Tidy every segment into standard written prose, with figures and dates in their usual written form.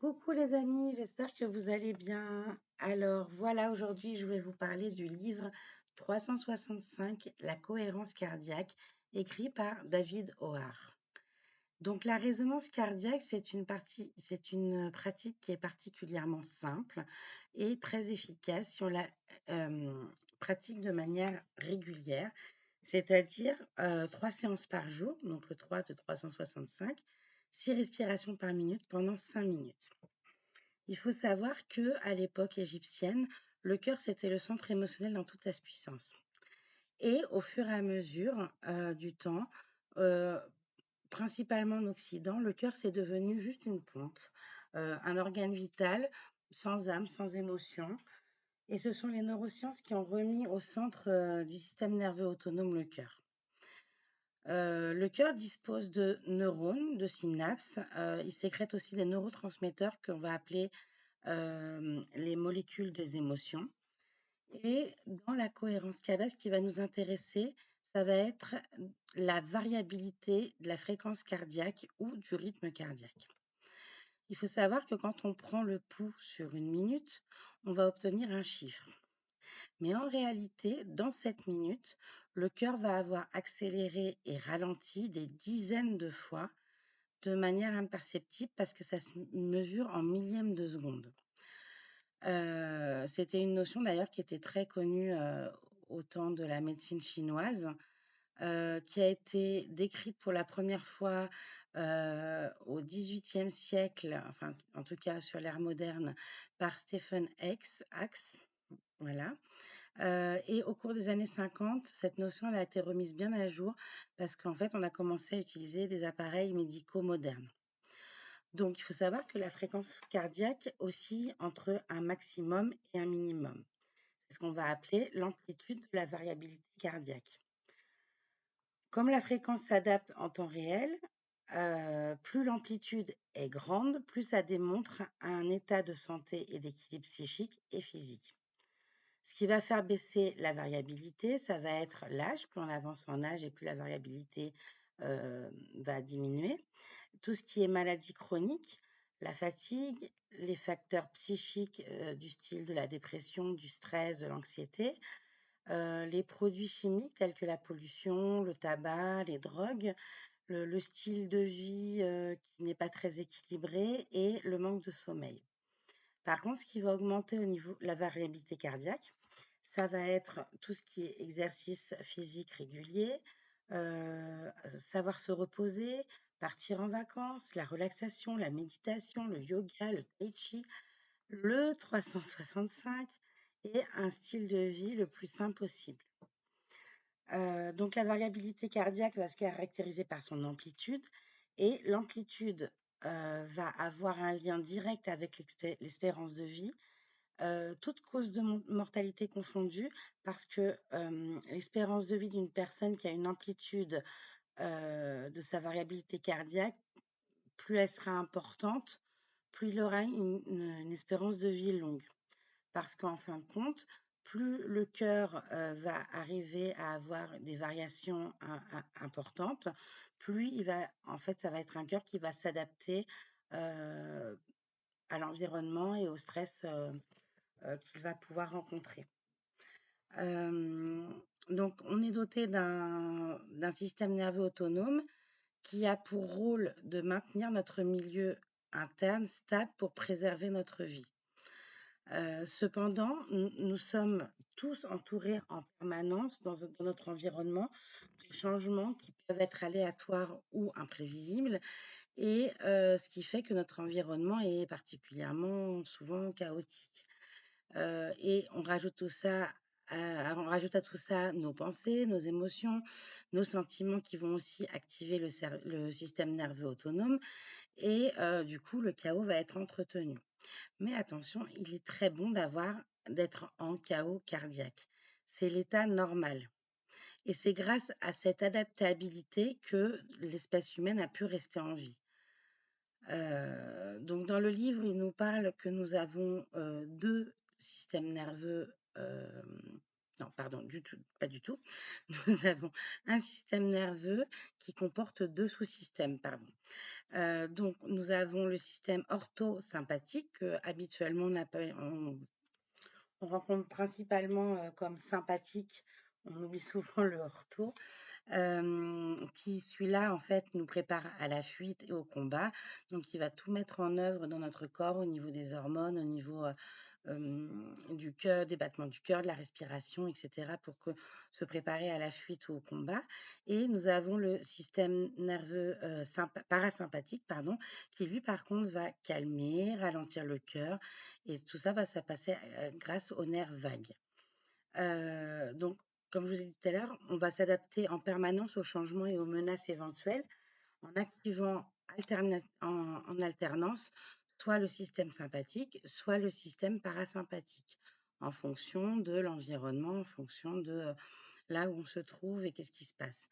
Coucou les amis, j'espère que vous allez bien. Alors voilà, aujourd'hui je vais vous parler du livre 365, La cohérence cardiaque, écrit par David O'Hare. Donc la résonance cardiaque, c'est une pratique qui est particulièrement simple et très efficace si on la pratique de manière régulière, c'est-à-dire 3 séances par jour, donc le 3 de 365, 6 respirations par minute pendant 5 minutes. Il faut savoir que à l'époque égyptienne, le cœur, c'était le centre émotionnel dans toute sa puissance. Et au fur et à mesure du temps, euh, principalement en Occident, le cœur, c'est devenu juste une pompe, un organe vital, sans âme, sans émotion. Et ce sont les neurosciences qui ont remis au centre du système nerveux autonome le cœur. Le cœur dispose de neurones, de synapses. Il sécrète aussi des neurotransmetteurs qu'on va appeler les molécules des émotions. Et dans la cohérence cardiaque, ce qui va nous intéresser, ça va être la variabilité de la fréquence cardiaque ou du rythme cardiaque. Il faut savoir que quand on prend le pouls sur une minute, on va obtenir un chiffre. Mais en réalité, dans cette minute, le cœur va avoir accéléré et ralenti des dizaines de fois de manière imperceptible parce que ça se mesure en millièmes de seconde. C'était une notion d'ailleurs qui était très connue, au temps de la médecine chinoise, qui a été décrite pour la première fois, au XVIIIe siècle, enfin, en tout cas sur l'ère moderne, par Stephen Axe, voilà. Et au cours des années 50, cette notion elle a été remise bien à jour parce qu'en fait, on a commencé à utiliser des appareils médicaux modernes. Donc, il faut savoir que la fréquence cardiaque oscille entre un maximum et un minimum. C'est ce qu'on va appeler l'amplitude de la variabilité cardiaque. Comme la fréquence s'adapte en temps réel, plus l'amplitude est grande, plus ça démontre un état de santé et d'équilibre psychique et physique. Ce qui va faire baisser la variabilité, ça va être l'âge. Plus on avance en âge et plus la variabilité va diminuer. Tout ce qui est maladie chronique, la fatigue, les facteurs psychiques du style de la dépression, du stress, de l'anxiété, les produits chimiques tels que la pollution, le tabac, les drogues, le style de vie qui n'est pas très équilibré et le manque de sommeil. Par contre, ce qui va augmenter au niveau de la variabilité cardiaque, ça va être tout ce qui est exercice physique régulier, savoir se reposer, partir en vacances, la relaxation, la méditation, le yoga, le tai chi, le 365 et un style de vie le plus sain possible. Donc la variabilité cardiaque va se caractériser par son amplitude et l'amplitude va avoir un lien direct avec l'espérance de vie, toutes causes de mortalité confondues, parce que l'espérance de vie d'une personne qui a une amplitude de sa variabilité cardiaque, plus elle sera importante, plus il aura une espérance de vie longue. Parce qu'en fin de compte, plus le cœur va arriver à avoir des variations importantes, plus il va, en fait, ça va être un cœur qui va s'adapter euh, à l'environnement et au stress qu'il va pouvoir rencontrer. Euh, donc, on est doté d'un système nerveux autonome qui a pour rôle de maintenir notre milieu interne stable pour préserver notre vie. Cependant, nous sommes tous entourés en permanence dans notre environnement de changements qui peuvent être aléatoires ou imprévisibles, et ce qui fait que notre environnement est particulièrement souvent chaotique. Et on rajoute à tout ça nos pensées, nos émotions, nos sentiments qui vont aussi activer le système nerveux autonome, et du coup, le chaos va être entretenu. Mais attention, il est très bon d'être en chaos cardiaque. C'est l'état normal. Et c'est grâce à cette adaptabilité que l'espèce humaine a pu rester en vie. Donc dans le livre, il nous parle que nous avons deux systèmes nerveux Non, pardon, du tout, pas du tout. Nous avons un système nerveux qui comporte deux sous-systèmes, pardon. Donc, nous avons le système orthosympathique que habituellement on rencontre principalement comme sympathique. On oublie souvent le ortho, qui celui-là en fait nous prépare à la fuite et au combat. Donc, il va tout mettre en œuvre dans notre corps au niveau des hormones, au niveau du cœur, des battements du cœur, de la respiration, etc., pour se préparer à la fuite ou au combat. Et nous avons le système nerveux parasympathique, pardon, qui lui, par contre, va calmer, ralentir le cœur. Et tout ça va se passer grâce aux nerfs vagues. Donc, comme je vous ai dit tout à l'heure, on va s'adapter en permanence aux changements et aux menaces éventuelles en activant en alternance soit le système sympathique, soit le système parasympathique, en fonction de l'environnement, en fonction de là où on se trouve et qu'est-ce qui se passe.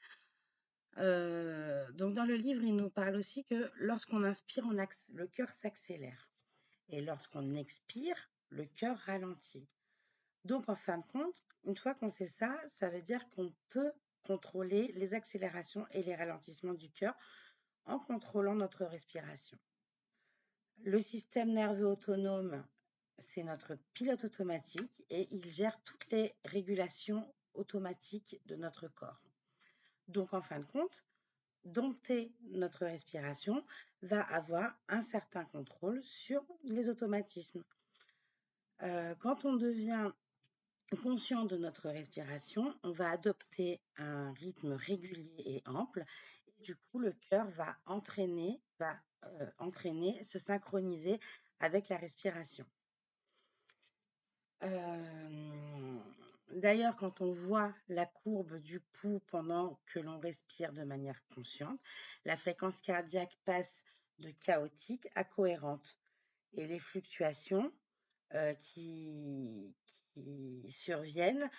Donc dans le livre, il nous parle aussi que lorsqu'on inspire, le cœur s'accélère. Et lorsqu'on expire, le cœur ralentit. Donc en fin de compte, une fois qu'on sait ça, ça veut dire qu'on peut contrôler les accélérations et les ralentissements du cœur en contrôlant notre respiration. Le système nerveux autonome, c'est notre pilote automatique et il gère toutes les régulations automatiques de notre corps. Donc en fin de compte, dompter notre respiration va avoir un certain contrôle sur les automatismes. Quand on devient conscient de notre respiration, on va adopter un rythme régulier et ample. Et du coup, le cœur va entraîner, se synchroniser avec la respiration. D'ailleurs, quand on voit la courbe du pouls pendant que l'on respire de manière consciente, la fréquence cardiaque passe de chaotique à cohérente. Et les fluctuations qui surviennent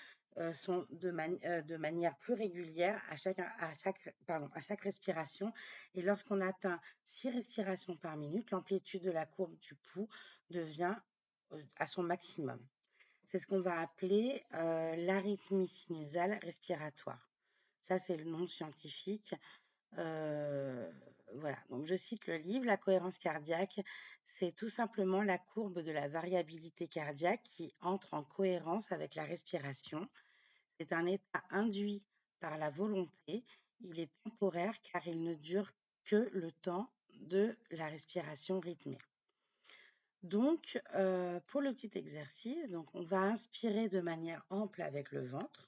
sont de manière plus régulière à chaque respiration. Et lorsqu'on atteint 6 respirations par minute, l'amplitude de la courbe du pouls devient à son maximum. C'est ce qu'on va appeler l'arythmie sinusale respiratoire. Ça, c'est le nom scientifique. Voilà, donc je cite le livre, la cohérence cardiaque, c'est tout simplement la courbe de la variabilité cardiaque qui entre en cohérence avec la respiration. C'est un état induit par la volonté. Il est temporaire car il ne dure que le temps de la respiration rythmée. Donc, pour le petit exercice, donc on va inspirer de manière ample avec le ventre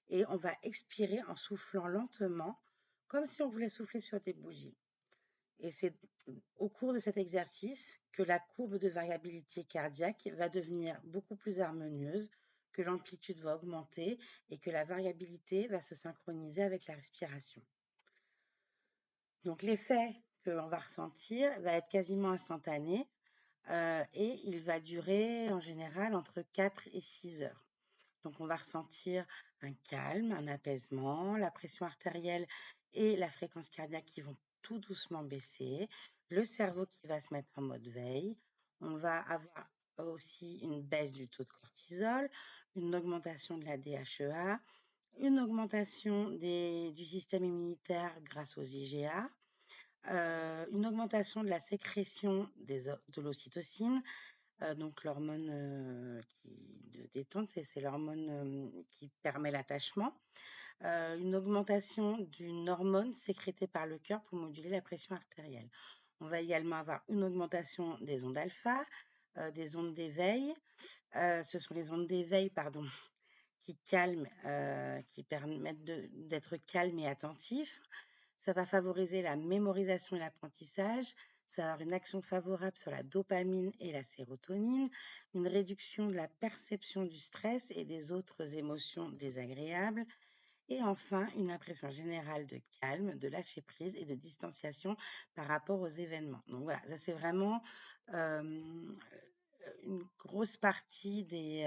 et on va expirer en soufflant lentement, comme si on voulait souffler sur des bougies. Et c'est au cours de cet exercice que la courbe de variabilité cardiaque va devenir beaucoup plus harmonieuse, que l'amplitude va augmenter et que la variabilité va se synchroniser avec la respiration. Donc l'effet que l'on va ressentir va être quasiment instantané et il va durer en général entre 4 et 6 heures. Donc, on va ressentir un calme, un apaisement, la pression artérielle et la fréquence cardiaque qui vont tout doucement baisser, le cerveau qui va se mettre en mode veille. On va avoir aussi une baisse du taux de cortisol, une augmentation de la DHEA, une augmentation du système immunitaire grâce aux IgA, une augmentation de la sécrétion de l'ocytocine, donc l'hormone de détente, c'est l'hormone qui permet l'attachement. Une augmentation d'une hormone sécrétée par le cœur pour moduler la pression artérielle. On va également avoir une augmentation des ondes alpha, des ondes d'éveil. Ce sont les ondes d'éveil, pardon, qui calment, qui permettent d'être calme et attentif. Ça va favoriser la mémorisation et l'apprentissage. Ça va avoir une action favorable sur la dopamine et la sérotonine, une réduction de la perception du stress et des autres émotions désagréables, et enfin une impression générale de calme, de lâcher prise et de distanciation par rapport aux événements. Donc voilà, ça c'est vraiment une grosse partie des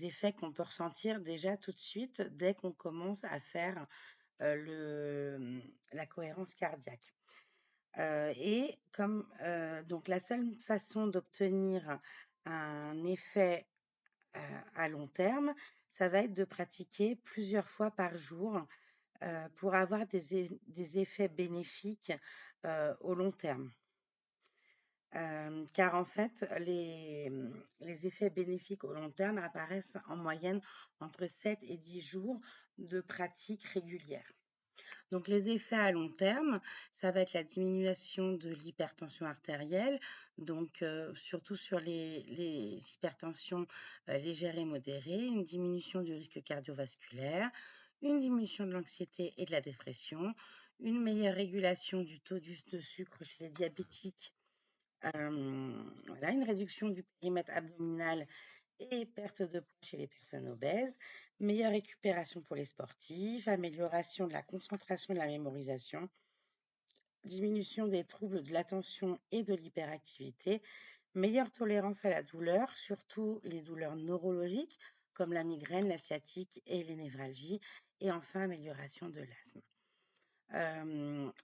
effets qu'on peut ressentir déjà tout de suite dès qu'on commence à faire la cohérence cardiaque. Et donc la seule façon d'obtenir un effet à long terme, ça va être de pratiquer plusieurs fois par jour pour avoir des effets bénéfiques au long terme. Car en fait, les effets bénéfiques au long terme apparaissent en moyenne entre 7 et 10 jours de pratique régulière. Donc les effets à long terme, ça va être la diminution de l'hypertension artérielle, donc surtout sur les hypertensions légères et modérées, une diminution du risque cardiovasculaire, une diminution de l'anxiété et de la dépression, une meilleure régulation du taux de sucre chez les diabétiques, voilà, une réduction du périmètre abdominal et perte de poids chez les personnes obèses, meilleure récupération pour les sportifs, amélioration de la concentration et de la mémorisation, diminution des troubles de l'attention et de l'hyperactivité, meilleure tolérance à la douleur, surtout les douleurs neurologiques comme la migraine, la sciatique et les névralgies, et enfin amélioration de l'asthme.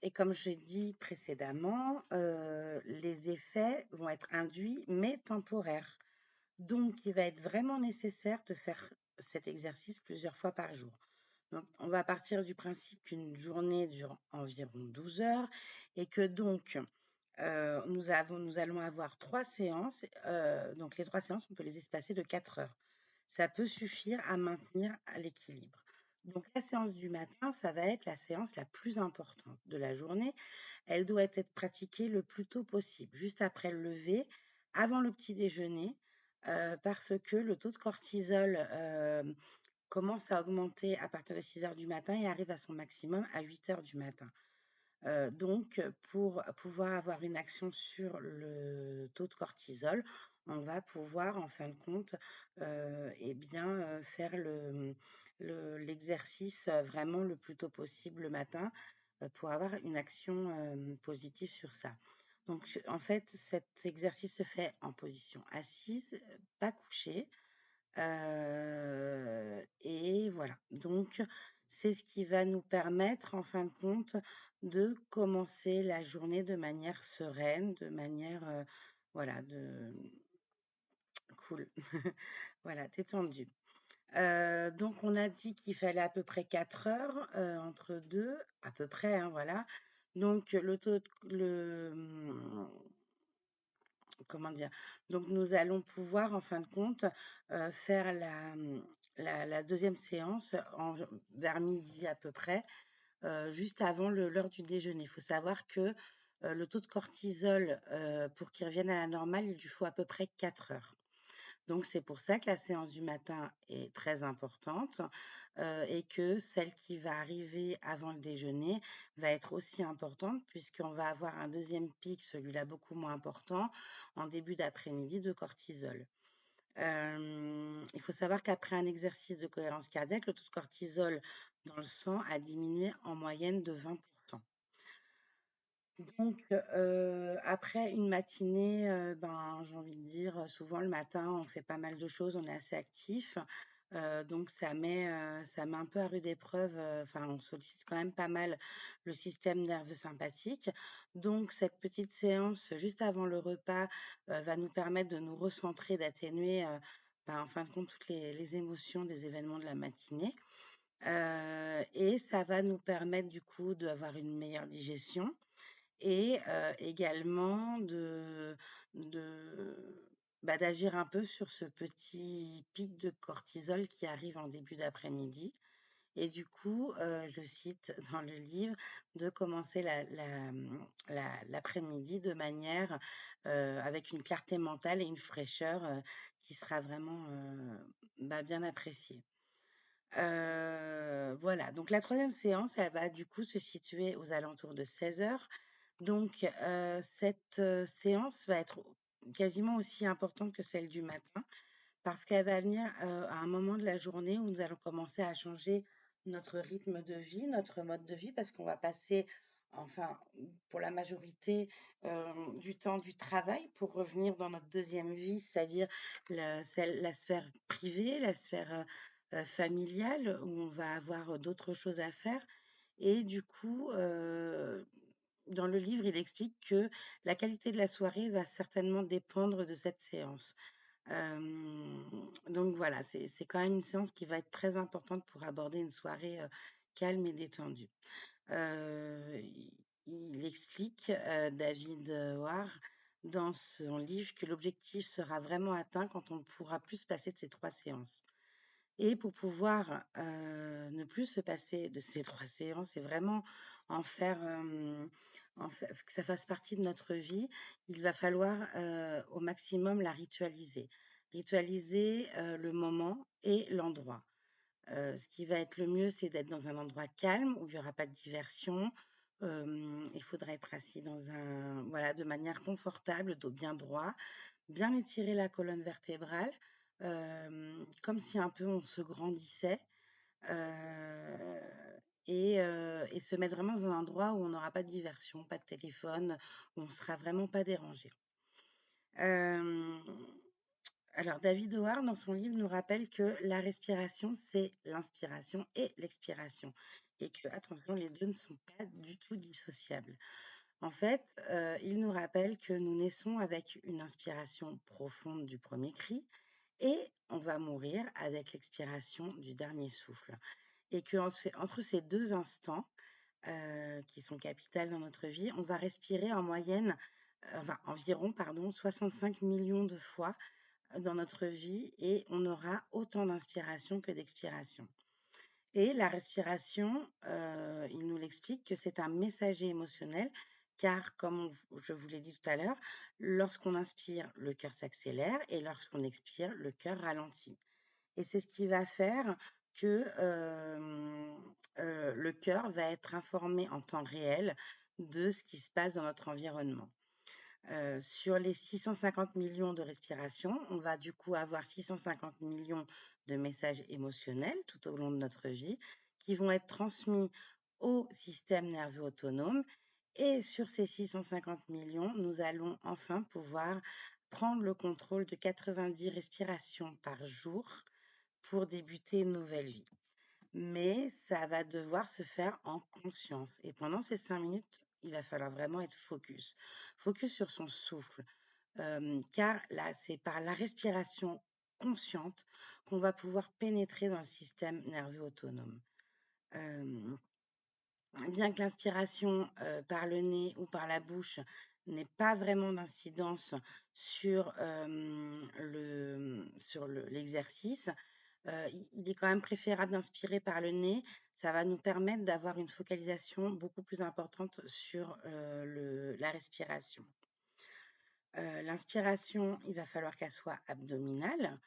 Et comme j'ai dit précédemment, les effets vont être induits mais temporaires. Donc, il va être vraiment nécessaire de faire cet exercice plusieurs fois par jour. Donc, on va partir du principe qu'une journée dure environ 12 heures et que donc, nous allons avoir 3 séances. Donc, les 3 séances, on peut les espacer de 4 heures. Ça peut suffire à maintenir l'équilibre. Donc, la séance du matin, ça va être la séance la plus importante de la journée. Elle doit être pratiquée le plus tôt possible, juste après le lever, avant le petit déjeuner, parce que le taux de cortisol commence à augmenter à partir de 6 heures du matin et arrive à son maximum à 8 heures du matin. Donc, pour pouvoir avoir une action sur le taux de cortisol, on va pouvoir, en fin de compte, faire l'exercice vraiment le plus tôt possible le matin pour avoir une action positive sur ça. Donc, en fait, cet exercice se fait en position assise, pas couchée. Et voilà. Donc, c'est ce qui va nous permettre, en fin de compte, de commencer la journée de manière sereine, de manière, voilà, cool, voilà, détendue. Donc, on a dit qu'il fallait à peu près 4 heures entre deux, à peu près, hein, voilà. Donc, comment dire? Donc nous allons pouvoir, en fin de compte, faire la deuxième séance vers midi à peu près, juste avant l'heure du déjeuner. Il faut savoir que le taux de cortisol, pour qu'il revienne à la normale, il lui faut à peu près 4 heures. Donc c'est pour ça que la séance du matin est très importante, et que celle qui va arriver avant le déjeuner va être aussi importante puisqu'on va avoir un deuxième pic, celui-là beaucoup moins important, en début d'après-midi de cortisol. Il faut savoir qu'après un exercice de cohérence cardiaque, le taux de cortisol dans le sang a diminué en moyenne de 20. Donc, après une matinée, j'ai envie de dire, souvent le matin, on fait pas mal de choses, on est assez actif, donc ça met un peu à rude épreuve, enfin, on sollicite quand même pas mal le système nerveux sympathique. Donc cette petite séance juste avant le repas, va nous permettre de nous recentrer, d'atténuer, en fin de compte, toutes les émotions des événements de la matinée, et ça va nous permettre du coup d'avoir une meilleure digestion et également de d'agir un peu sur ce petit pic de cortisol qui arrive en début d'après-midi et du coup, je cite dans le livre, de commencer l'après-midi de manière, avec une clarté mentale et une fraîcheur, qui sera vraiment, bien appréciée. Voilà, donc la troisième séance, elle va du coup se situer aux alentours de 16 heures. Donc, cette séance va être quasiment aussi importante que celle du matin parce qu'elle va venir à un moment de la journée où nous allons commencer à changer notre rythme de vie, notre mode de vie, parce qu'on va passer, enfin, pour la majorité du temps du travail pour revenir dans notre deuxième vie, c'est-à-dire la sphère privée, la sphère familiale, où on va avoir d'autres choses à faire. Et du coup, dans le livre, il explique que la qualité de la soirée va certainement dépendre de cette séance. Donc voilà, c'est quand même une séance qui va être très importante pour aborder une soirée calme et détendue. Il il explique, David War, dans son livre, que l'objectif sera vraiment atteint quand on ne pourra plus se passer de ces 3 séances. Et pour pouvoir ne plus se passer de ces 3 séances et vraiment en faire, que ça fasse partie de notre vie, il va falloir au maximum la ritualiser. Ritualiser le moment et l'endroit. Ce qui va être le mieux, c'est d'être dans un endroit calme où il n'y aura pas de diversion. Il faudra être assis voilà, de manière confortable, dos bien droit, bien étirer la colonne vertébrale, comme si un peu on se grandissait, euh, et se mettre vraiment dans un endroit où on n'aura pas de diversion, pas de téléphone, où on ne sera vraiment pas dérangé. Euh, alors, David Howard, dans son livre, nous rappelle que la respiration, c'est l'inspiration et l'expiration. Et que, attention, les deux ne sont pas du tout dissociables. En fait, il nous rappelle que nous naissons avec une inspiration profonde du premier cri et on va mourir avec l'expiration du dernier souffle. Et que entre ces deux instants, qui sont capitales dans notre vie, on va respirer en moyenne, environ, 65 millions de fois dans notre vie et on aura autant d'inspiration que d'expiration. Et la respiration, il nous l'explique que c'est un messager émotionnel, car comme je vous l'ai dit tout à l'heure, lorsqu'on inspire, le cœur s'accélère et lorsqu'on expire, le cœur ralentit. Et c'est ce qui va faire que le cœur va être informé en temps réel de ce qui se passe dans notre environnement. Sur les 650 millions de respirations, on va du coup avoir 650 millions de messages émotionnels tout au long de notre vie qui vont être transmis au système nerveux autonome. Et sur ces 650 millions, nous allons enfin pouvoir prendre le contrôle de 90 respirations par jour pour débuter une nouvelle vie. Mais ça va devoir se faire en conscience. Et pendant ces 5 minutes, il va falloir vraiment être focus. Focus sur son souffle. Car là, c'est par la respiration consciente qu'on va pouvoir pénétrer dans le système nerveux autonome. Bien que l'inspiration par le nez ou par la bouche n'ait pas vraiment d'incidence sur l'exercice, il est quand même préférable d'inspirer par le nez. Ça va nous permettre d'avoir une focalisation beaucoup plus importante sur la respiration. L'inspiration, il va falloir qu'elle soit abdominale,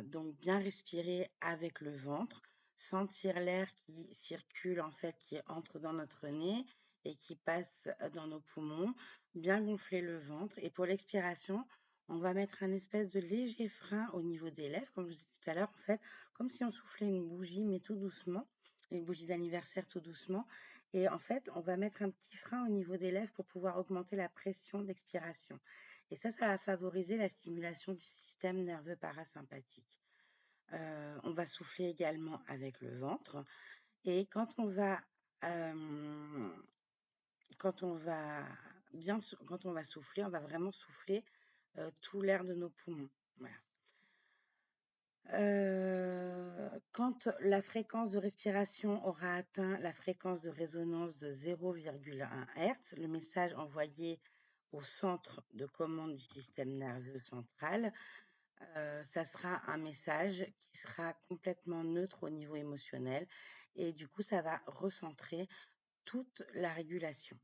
donc bien respirer avec le ventre, sentir l'air qui circule en fait, qui entre dans notre nez et qui passe dans nos poumons, bien gonfler le ventre. Et pour l'expiration, on va mettre un espèce de léger frein au niveau des lèvres, comme je vous disais tout à l'heure, en fait, comme si on soufflait une bougie, mais tout doucement, une bougie d'anniversaire tout doucement. Et en fait, on va mettre un petit frein au niveau des lèvres pour pouvoir augmenter la pression d'expiration. Et ça va favoriser la stimulation du système nerveux parasympathique. On va souffler également avec le ventre. Et quand on va quand on va souffler, on va vraiment souffler tout l'air de nos poumons. Voilà. Quand la fréquence de respiration aura atteint la fréquence de résonance de 0,1 Hz, le message envoyé au centre de commande du système nerveux central, ça sera un message qui sera complètement neutre au niveau émotionnel et du coup, ça va recentrer toute la régulation.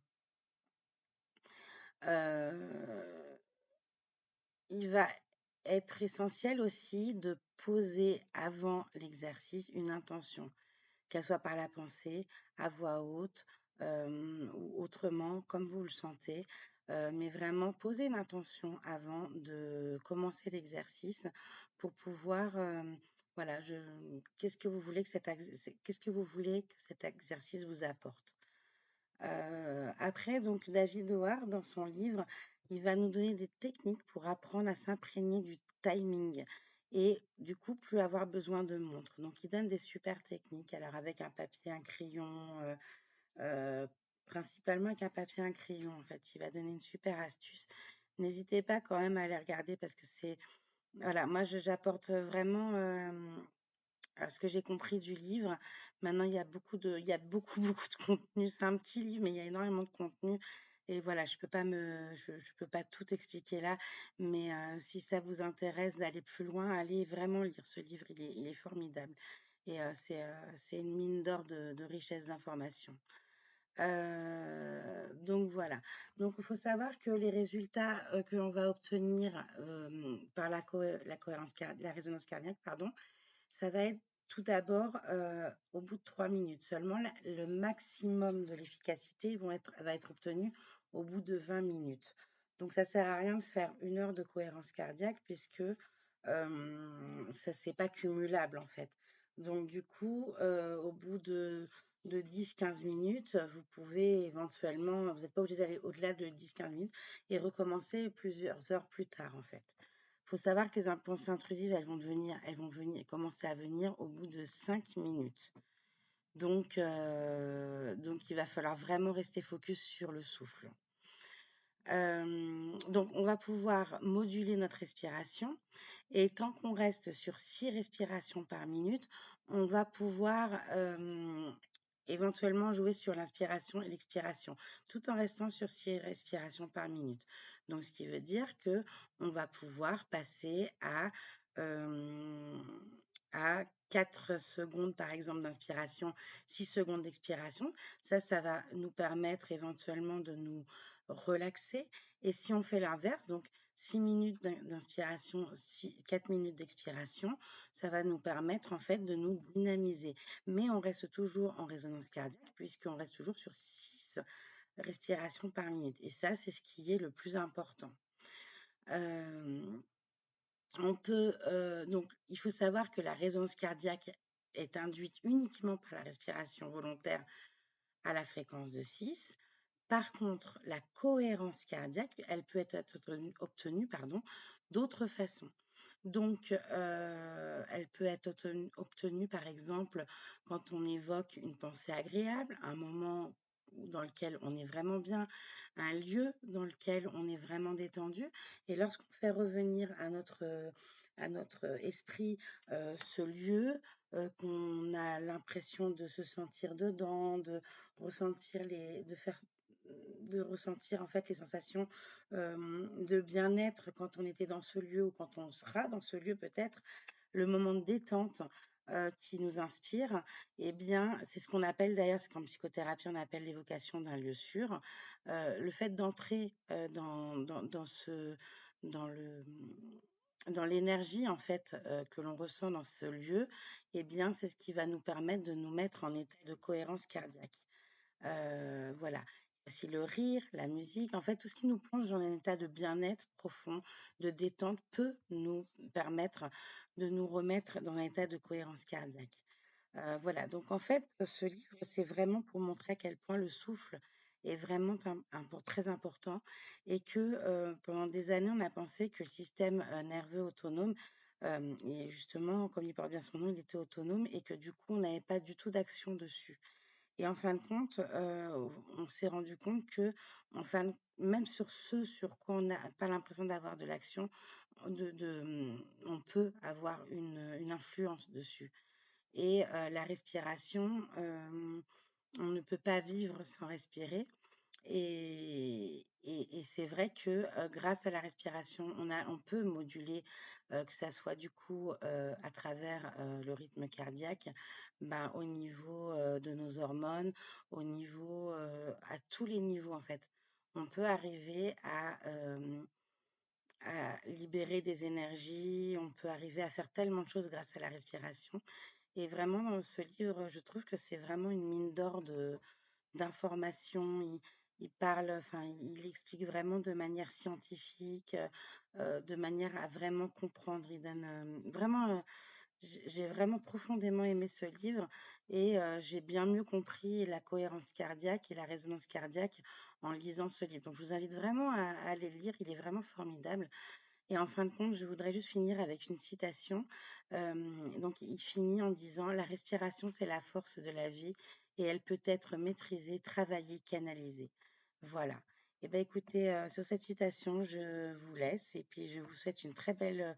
Il va être essentiel aussi de poser avant l'exercice une intention, qu'elle soit par la pensée, à voix haute ou autrement, comme vous le sentez. Mais vraiment poser une intention avant de commencer l'exercice pour pouvoir, voilà, qu'est-ce que vous voulez que qu'est-ce que vous voulez que cet exercice vous apporte. Après, donc, David Howard, dans son livre, il va nous donner des techniques pour apprendre à s'imprégner du timing et du coup, plus avoir besoin de montre. Donc, il donne des super techniques. Alors, avec un papier, un crayon, principalement avec un papier, un crayon, en fait, il va donner une super astuce. n'hésitez pas quand même à aller regarder parce que c'est, voilà, moi j'apporte vraiment ce que j'ai compris du livre. Maintenant, il y a beaucoup, beaucoup de contenu. C'est un petit livre, mais il y a énormément de contenu. Et voilà, je peux pas tout expliquer là, mais si ça vous intéresse d'aller plus loin, allez vraiment lire ce livre. Il est formidable. Et c'est une mine d'or de richesse d'informations. Donc voilà. Donc il faut savoir que les résultats que l'on va obtenir par la cohérence la résonance cardiaque, pardon, ça va être tout d'abord au bout de 3 minutes. Seulement, le maximum de l'efficacité va être obtenu au bout de 20 minutes. Donc ça sert à rien de faire 1 heure de cohérence cardiaque puisque ça c'est pas cumulable en fait. Donc du coup, au bout de 10-15 minutes, vous pouvez éventuellement, vous n'êtes pas obligé d'aller au-delà de 10-15 minutes et recommencer plusieurs heures plus tard en fait. Il faut savoir que les pensées intrusives, elles vont venir, commencer à venir au bout de 5 minutes. Donc, il va falloir vraiment rester focus sur le souffle. Donc, on va pouvoir moduler notre respiration. Et tant qu'on reste sur 6 respirations par minute, on va pouvoir éventuellement jouer sur l'inspiration et l'expiration, tout en restant sur 6 respirations par minute. Donc, ce qui veut dire que on va pouvoir passer à 4 secondes, par exemple, d'inspiration, 6 secondes d'expiration. Ça va nous permettre éventuellement de nous relaxer. Et si on fait l'inverse, donc 6 minutes d'inspiration, 4 minutes d'expiration, ça va nous permettre en fait de nous dynamiser. Mais on reste toujours en résonance cardiaque puisqu'on reste toujours sur 6 respirations par minute. Et ça, c'est ce qui est le plus important. Donc, il faut savoir que la résonance cardiaque est induite uniquement par la respiration volontaire à la fréquence de 6. Par contre, la cohérence cardiaque, elle peut être obtenue d'autres façons. Donc, elle peut être obtenue, par exemple, quand on évoque une pensée agréable, un moment dans lequel on est vraiment bien, un lieu dans lequel on est vraiment détendu. Et lorsqu'on fait revenir à notre esprit ce lieu, qu'on a l'impression de se sentir dedans, de ressentir de ressentir en fait les sensations de bien-être quand on était dans ce lieu ou quand on sera dans ce lieu peut-être, le moment de détente qui nous inspire, eh bien, c'est ce qu'on appelle d'ailleurs, ce qu'en psychothérapie on appelle l'évocation d'un lieu sûr. Le fait d'entrer dans le dans l'énergie en fait que l'on ressent dans ce lieu, eh bien, c'est ce qui va nous permettre de nous mettre en état de cohérence cardiaque. Voilà. Aussi le rire, la musique, en fait, tout ce qui nous plonge dans un état de bien-être profond, de détente, peut nous permettre de nous remettre dans un état de cohérence cardiaque. Voilà, donc en fait, ce livre, c'est vraiment pour montrer à quel point le souffle est vraiment très important et que pendant des années, on a pensé que le système nerveux autonome, et justement, comme il porte bien son nom, il était autonome et que du coup, on n'avait pas du tout d'action dessus. Et en fin de compte, on s'est rendu compte que, même sur ce sur quoi on n'a pas l'impression d'avoir de l'action, on peut avoir une influence dessus. Et la respiration, on ne peut pas vivre sans respirer. Et c'est vrai que grâce à la respiration, on peut moduler, que ça soit du coup à travers le rythme cardiaque, ben, au niveau de nos hormones, à tous les niveaux en fait. On peut arriver à libérer des énergies, on peut arriver à faire tellement de choses grâce à la respiration. Et vraiment, dans ce livre, je trouve que c'est vraiment une mine d'or d'informations. Il parle, enfin, il explique vraiment de manière scientifique, de manière à vraiment comprendre. Il donne vraiment, j'ai vraiment profondément aimé ce livre et j'ai bien mieux compris la cohérence cardiaque et la résonance cardiaque en lisant ce livre. Donc, je vous invite vraiment à aller le lire. Il est vraiment formidable. Et en fin de compte, je voudrais juste finir avec une citation. Donc, il finit en disant: «La respiration, c'est la force de la vie et elle peut être maîtrisée, travaillée, canalisée». Voilà. Eh ben, écoutez, sur cette citation, je vous laisse et puis je vous souhaite une très belle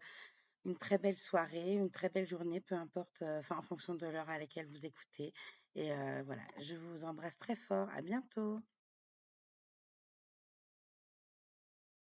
soirée, une très belle journée, peu importe, enfin, en fonction de l'heure à laquelle vous écoutez et voilà, je vous embrasse très fort. À bientôt.